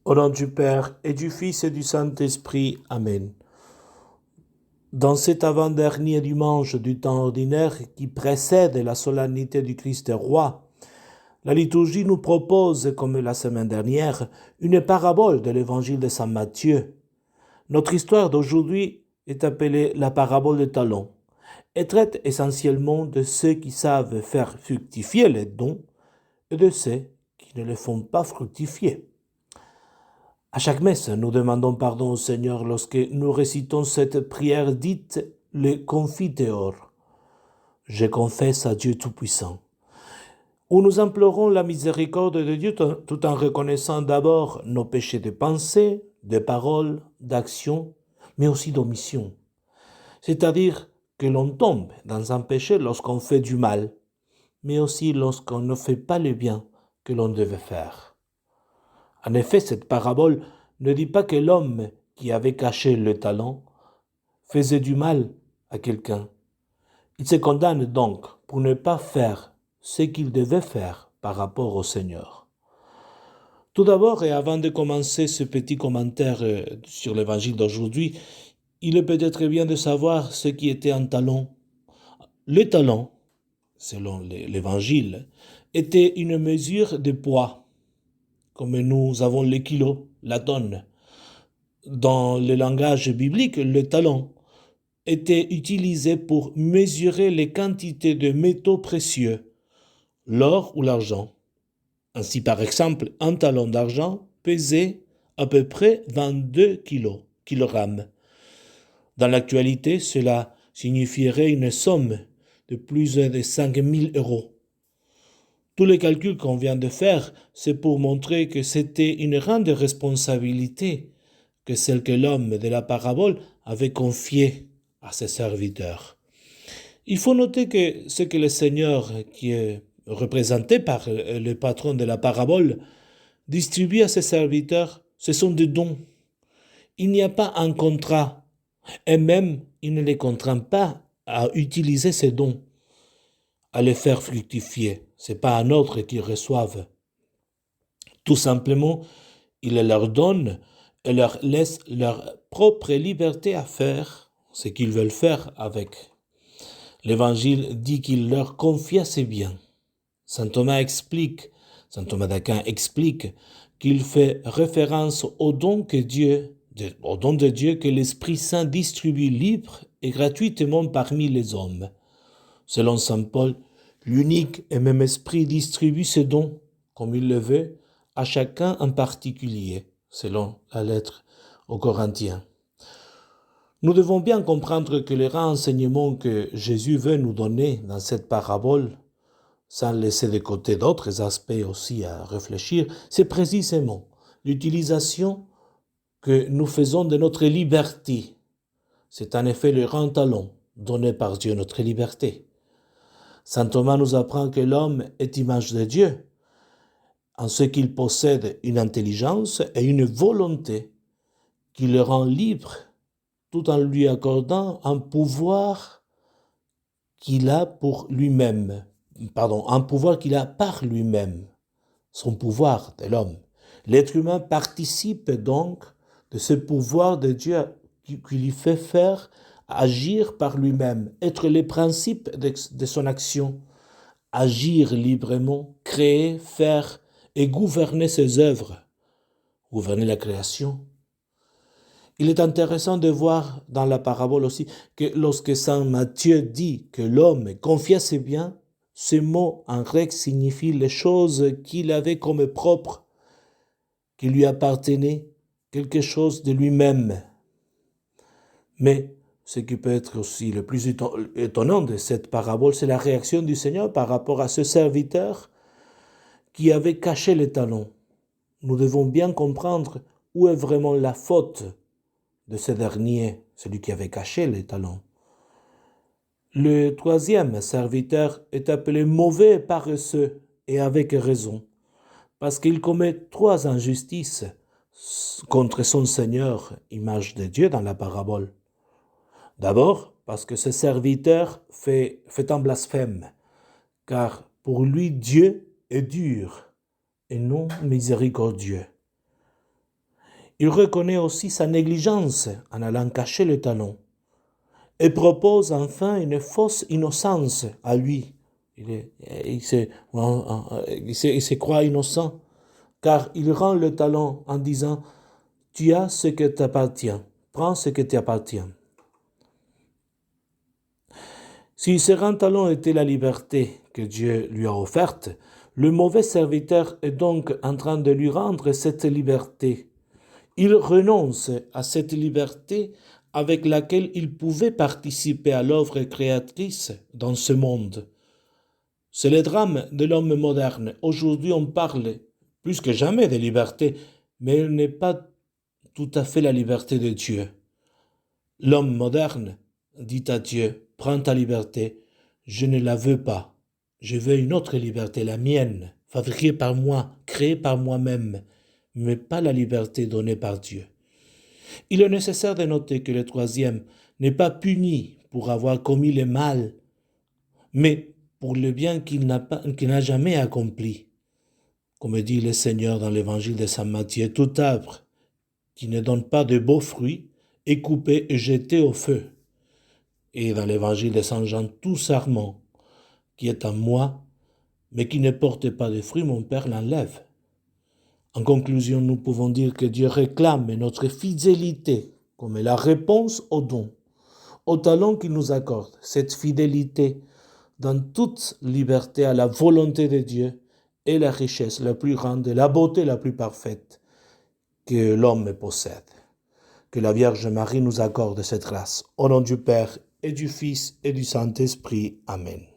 Au nom du Père et du Fils et du Saint-Esprit. Amen. Dans cet avant-dernier dimanche du temps ordinaire qui précède la solennité du Christ roi, la liturgie nous propose, comme la semaine dernière, une parabole de l'évangile de Saint Matthieu. Notre histoire d'aujourd'hui est appelée la parabole des talents et traite essentiellement de ceux qui savent faire fructifier les dons et de ceux qui ne les font pas fructifier. À chaque messe, nous demandons pardon au Seigneur lorsque nous récitons cette prière dite le Confiteor. Je confesse à Dieu Tout-Puissant. Où nous implorons la miséricorde de Dieu tout en reconnaissant d'abord nos péchés de pensée, de parole, d'action, mais aussi d'omission. C'est-à-dire que l'on tombe dans un péché lorsqu'on fait du mal, mais aussi lorsqu'on ne fait pas le bien que l'on devait faire. En effet, cette parabole ne dit pas que l'homme qui avait caché le talent faisait du mal à quelqu'un. Il se condamne donc pour ne pas faire ce qu'il devait faire par rapport au Seigneur. Tout d'abord, et avant de commencer ce petit commentaire sur l'évangile d'aujourd'hui, il est peut-être bien de savoir ce qui était un talent. Le talent, selon l'évangile, était une mesure de poids, comme nous avons le kilo, la tonne. Dans le langage biblique, le talent était utilisé pour mesurer les quantités de métaux précieux, l'or ou l'argent. Ainsi, par exemple, un talent d'argent pesait à peu près 22 kilogrammes. Dans l'actualité, cela signifierait une somme de plus de 5 000 euros. Tous les calculs qu'on vient de faire, c'est pour montrer que c'était une grande responsabilité que celle que l'homme de la parabole avait confiée à ses serviteurs. Il faut noter que ce que le Seigneur, qui est représenté par le patron de la parabole, distribue à ses serviteurs, ce sont des dons. Il n'y a pas un contrat, et même il ne les contraint pas à utiliser ces dons, à les faire fructifier. Ce n'est pas un autre qu'ils reçoivent. Tout simplement, il leur donne et leur laisse leur propre liberté à faire ce qu'ils veulent faire avec. L'Évangile dit qu'il leur confia ses biens. Saint Thomas d'Aquin explique qu'il fait référence au don de Dieu que l'Esprit Saint distribue libre et gratuitement parmi les hommes. Selon Saint Paul, l'unique et même Esprit distribue ses dons, comme il le veut, à chacun en particulier, selon la lettre aux Corinthiens. Nous devons bien comprendre que les renseignements que Jésus veut nous donner dans cette parabole, sans laisser de côté d'autres aspects aussi à réfléchir, c'est précisément l'utilisation que nous faisons de notre liberté. C'est en effet le grand talent donné par Dieu, notre liberté. Saint Thomas nous apprend que l'homme est image de Dieu, en ce qu'il possède une intelligence et une volonté qui le rend libre, tout en lui accordant un pouvoir qu'il a pour lui-même, un pouvoir qu'il a par lui-même, son pouvoir de l'homme. L'être humain participe donc de ce pouvoir de Dieu qui lui fait faire agir par lui-même, être les principes de son action, agir librement, créer, faire et gouverner ses œuvres, gouverner la création. Il est intéressant de voir dans la parabole aussi que lorsque Saint Matthieu dit que l'homme confia ses biens, ce mot en grec signifie les choses qu'il avait comme propres, qui lui appartenaient, quelque chose de lui-même. Mais ce qui peut être aussi le plus étonnant de cette parabole, c'est la réaction du Seigneur par rapport à ce serviteur qui avait caché les talents. Nous devons bien comprendre où est vraiment la faute de ce dernier, celui qui avait caché les talents. Le troisième serviteur est appelé mauvais et paresseux, et avec raison, parce qu'il commet 3 injustices contre son Seigneur, image de Dieu dans la parabole. D'abord, parce que ce serviteur fait un blasphème, car pour lui Dieu est dur et non miséricordieux. il reconnaît aussi sa négligence en allant cacher le talon et propose enfin une fausse innocence à lui. Il se croit innocent car il rend le talon en disant « Tu as ce que t'appartient, prends ce que t'appartient ». Si ce grand talon était la liberté que Dieu lui a offerte, le mauvais serviteur est donc en train de lui rendre cette liberté. Il renonce à cette liberté avec laquelle il pouvait participer à l'œuvre créatrice dans ce monde. C'est le drame de l'homme moderne. Aujourd'hui, on parle plus que jamais de liberté, mais elle n'est pas tout à fait la liberté de Dieu. L'homme moderne dit à Dieu, « Prends ta liberté, je ne la veux pas. Je veux une autre liberté, la mienne, fabriquée par moi, créée par moi-même, mais pas la liberté donnée par Dieu. » Il est nécessaire de noter que le troisième n'est pas puni pour avoir commis le mal, mais pour le bien qu'il n'a jamais accompli. Comme dit le Seigneur dans l'évangile de Saint Matthieu, tout arbre qui ne donne pas de beaux fruits est coupé et jeté au feu. Et dans l'évangile de Saint Jean, tout sarment qui est en moi, mais qui ne porte pas de fruits, mon Père l'enlève. En conclusion, nous pouvons dire que Dieu réclame notre fidélité comme la réponse au don, au talent qu'il nous accorde. Cette fidélité dans toute liberté à la volonté de Dieu est la richesse la plus grande et la beauté la plus parfaite que l'homme possède. Que la Vierge Marie nous accorde cette grâce. Au nom du Père et du Fils et du Saint-Esprit. Amen.